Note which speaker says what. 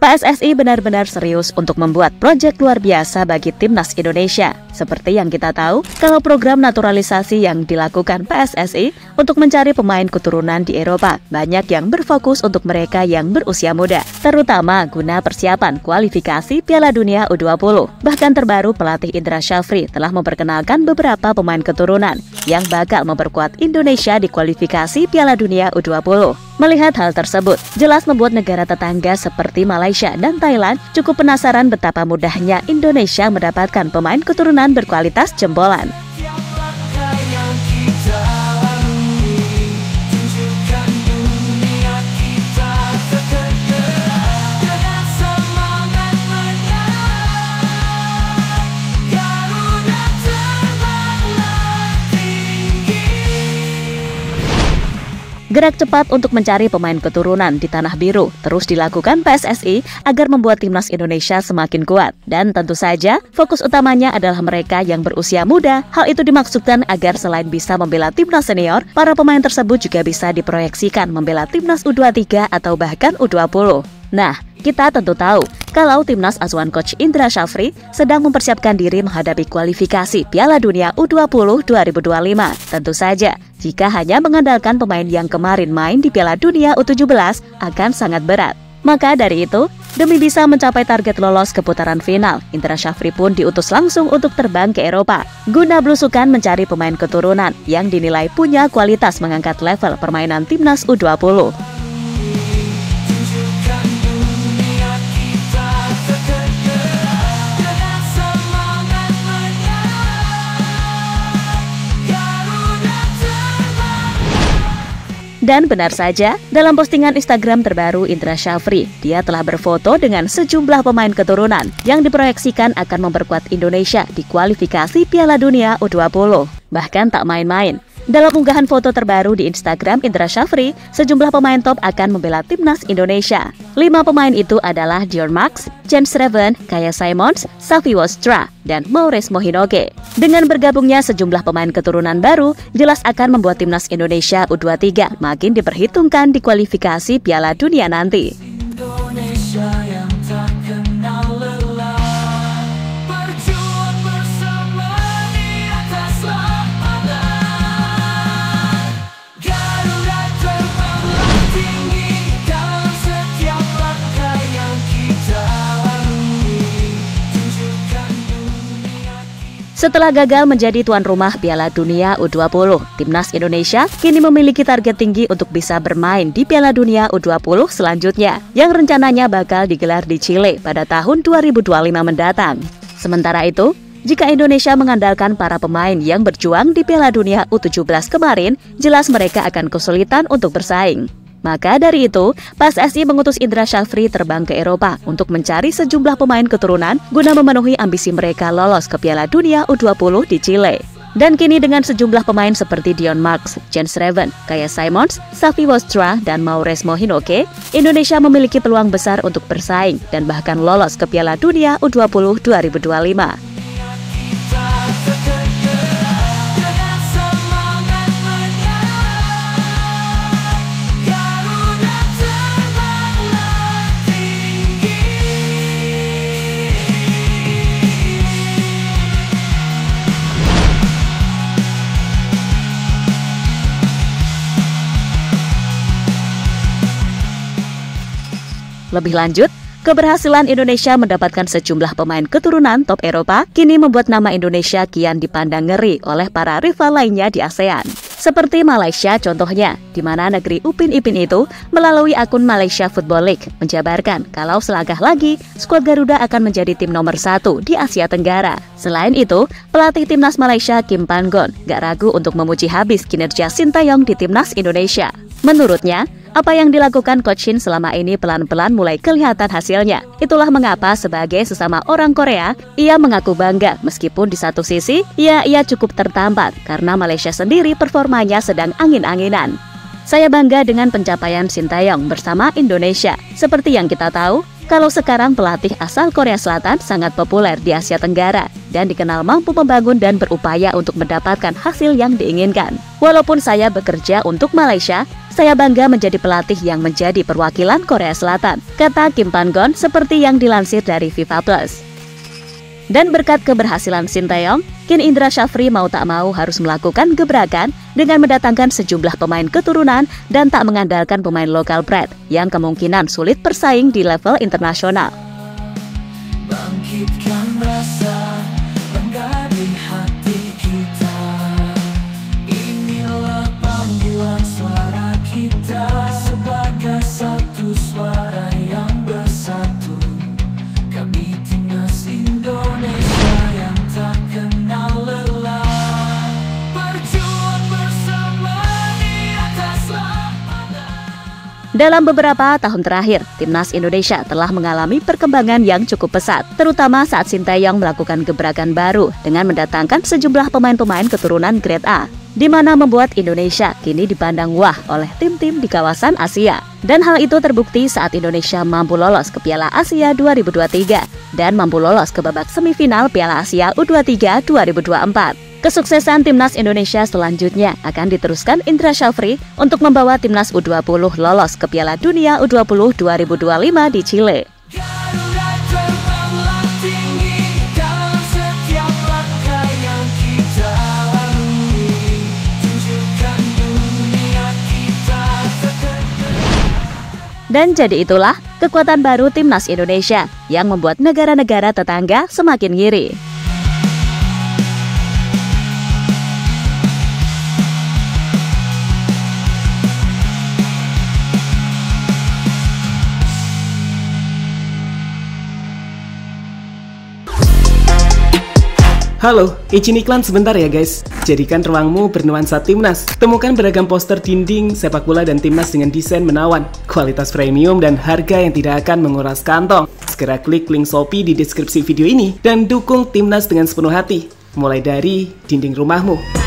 Speaker 1: PSSI benar-benar serius untuk membuat proyek luar biasa bagi timnas Indonesia. Seperti yang kita tahu, kalau program naturalisasi yang dilakukan PSSI untuk mencari pemain keturunan di Eropa, banyak yang berfokus untuk mereka yang berusia muda, terutama guna persiapan kualifikasi Piala Dunia U20. Bahkan terbaru pelatih Indra Syafri telah memperkenalkan beberapa pemain keturunan yang bakal memperkuat Indonesia di kualifikasi Piala Dunia U20. Melihat hal tersebut, jelas membuat negara tetangga seperti Malaysia dan Thailand cukup penasaran betapa mudahnya Indonesia mendapatkan pemain keturunan berkualitas jempolan. Gerak cepat untuk mencari pemain keturunan di Tanah Biru terus dilakukan PSSI agar membuat timnas Indonesia semakin kuat. Dan tentu saja, fokus utamanya adalah mereka yang berusia muda. Hal itu dimaksudkan agar selain bisa membela timnas senior, para pemain tersebut juga bisa diproyeksikan membela timnas U23 atau bahkan U20. Nah, kita tentu tahu kalau timnas asuhan Coach Indra Syafri sedang mempersiapkan diri menghadapi kualifikasi Piala Dunia U20 2025. Tentu saja, jika hanya mengandalkan pemain yang kemarin main di Piala Dunia U17 akan sangat berat. Maka dari itu, demi bisa mencapai target lolos ke putaran final, Indra Syafri pun diutus langsung untuk terbang ke Eropa guna belusukan mencari pemain keturunan yang dinilai punya kualitas mengangkat level permainan timnas U20. Dan benar saja, dalam postingan Instagram terbaru Indra Syafri, dia telah berfoto dengan sejumlah pemain keturunan yang diproyeksikan akan memperkuat Indonesia di kualifikasi Piala Dunia U20. Bahkan tak main-main. Dalam unggahan foto terbaru di Instagram Indra Syafri, sejumlah pemain top akan membela timnas Indonesia. 5 pemain itu adalah Dion Max, Jens Reven, Kaya Simons, Safi Wostra, dan Maures Mohinoge. Dengan bergabungnya sejumlah pemain keturunan baru, jelas akan membuat timnas Indonesia U23 makin diperhitungkan di kualifikasi Piala Dunia nanti. Indonesia yang tak kenal lelah. Setelah gagal menjadi tuan rumah Piala Dunia U20, timnas Indonesia kini memiliki target tinggi untuk bisa bermain di Piala Dunia U20 selanjutnya, yang rencananya bakal digelar di Chile pada tahun 2025 mendatang. Sementara itu, jika Indonesia mengandalkan para pemain yang berjuang di Piala Dunia U17 kemarin, jelas mereka akan kesulitan untuk bersaing. Maka dari itu, PSSI mengutus Indra Syafri terbang ke Eropa untuk mencari sejumlah pemain keturunan guna memenuhi ambisi mereka lolos ke Piala Dunia U20 di Chile. Dan kini dengan sejumlah pemain seperti Dion Max, Jens Reven, Kaya Simons, Safi Wostra, dan Maures Mohinoge, Indonesia memiliki peluang besar untuk bersaing dan bahkan lolos ke Piala Dunia U20 2025. Lebih lanjut, keberhasilan Indonesia mendapatkan sejumlah pemain keturunan top Eropa kini membuat nama Indonesia kian dipandang ngeri oleh para rival lainnya di ASEAN. Seperti Malaysia contohnya, di mana negeri Upin Ipin itu melalui akun Malaysia Football League menjabarkan kalau selangkah lagi skuad Garuda akan menjadi tim nomor 1 di Asia Tenggara. Selain itu, pelatih timnas Malaysia Kim Panggon gak ragu untuk memuji habis kinerja Sintayong di timnas Indonesia. Menurutnya, apa yang dilakukan Coach Shin selama ini pelan-pelan mulai kelihatan hasilnya. Itulah mengapa sebagai sesama orang Korea, ia mengaku bangga meskipun di satu sisi, ia cukup tertampar karena Malaysia sendiri performanya sedang angin-anginan. Saya bangga dengan pencapaian Sintayong bersama Indonesia. Seperti yang kita tahu, kalau sekarang pelatih asal Korea Selatan sangat populer di Asia Tenggara dan dikenal mampu membangun dan berupaya untuk mendapatkan hasil yang diinginkan. Walaupun saya bekerja untuk Malaysia, Saya bangga menjadi pelatih yang menjadi perwakilan Korea Selatan, kata Kim Pan-gon seperti yang dilansir dari FIFA Plus. Dan berkat keberhasilan Sinteyong, kini Indra Syafri mau tak mau harus melakukan gebrakan dengan mendatangkan sejumlah pemain keturunan dan tak mengandalkan pemain lokal bred yang kemungkinan sulit bersaing di level internasional. Bangkitkan rasa bangga di hati kita. Inilah panggilan suara kita sebagai satu suara yang bersatu. Kami timnas Indonesia yang tak kenal lelah. Berjuang bersama di atas lapangan. Dalam beberapa tahun terakhir, timnas Indonesia telah mengalami perkembangan yang cukup pesat, terutama saat Sinteyong melakukan gebrakan baru dengan mendatangkan sejumlah pemain-pemain keturunan grade A, di mana membuat Indonesia kini dipandang wah oleh tim-tim di kawasan Asia. Dan hal itu terbukti saat Indonesia mampu lolos ke Piala Asia 2023 dan mampu lolos ke babak semifinal Piala Asia U23 2024. Kesuksesan timnas Indonesia selanjutnya akan diteruskan Indra Syafri untuk membawa timnas U20 lolos ke Piala Dunia U20 2025 di Chile. Dan jadi itulah kekuatan baru timnas Indonesia yang membuat negara-negara tetangga semakin ngiri.
Speaker 2: Halo, izin iklan sebentar ya guys. Jadikan ruangmu bernuansa timnas. Temukan beragam poster dinding, sepak bola dan timnas dengan desain menawan, kualitas premium dan harga yang tidak akan menguras kantong. Segera klik link Shopee di deskripsi video ini dan dukung timnas dengan sepenuh hati. Mulai dari dinding rumahmu.